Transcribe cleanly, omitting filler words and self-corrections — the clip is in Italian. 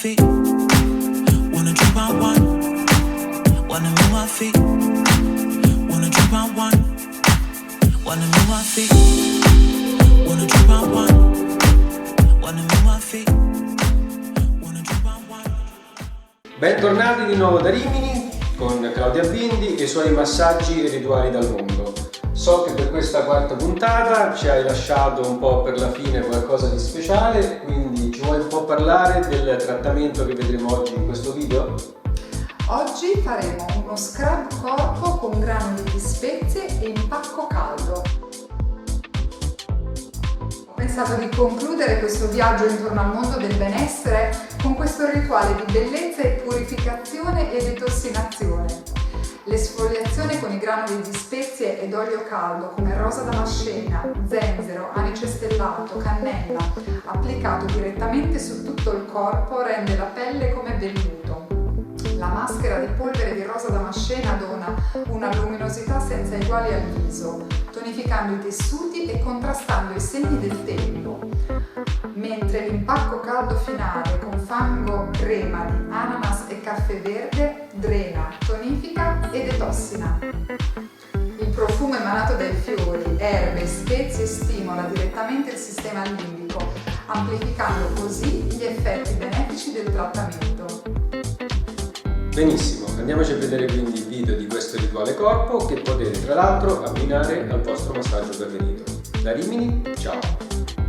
feet. Wanna drink my wine. Wanna move my feet. Wanna drink my wine. Wanna move my feet. Wanna drink my wine. Wanna move my feet. Wanna drink my wine. Bentornati di nuovo da Rimini con Claudia Bindi e i suoi massaggi e rituali dal mondo. So che per questa quarta puntata ci hai lasciato un po' per la fine qualcosa di speciale, quindi ci vuoi un po' parlare del trattamento che vedremo oggi in questo video? Oggi faremo uno scrub corpo con granuli di spezie e impacco caldo. Ho pensato di concludere questo viaggio intorno al mondo del benessere con questo rituale di bellezza e purificazione e detossinazione. L'esfoliazione con i granuli di spezie ed olio caldo come rosa damascena, zenzero, anice stellato, cannella, applicato direttamente su tutto il corpo rende la pelle come velluto. La maschera di polvere di rosa damascena dona una luminosità senza eguali al viso, tonificando i tessuti e contrastando i segni del tempo. Mentre l'impacco caldo finale con fango crema di ananas e caffè verde drena, tonifica e detossina. Il profumo emanato dai fiori, erbe e spezie stimola direttamente il sistema limbico, amplificando così gli effetti benefici del trattamento. Benissimo, andiamoci a vedere quindi il video di questo rituale corpo che potete tra l'altro abbinare al vostro massaggio preferito. Da Rimini, ciao!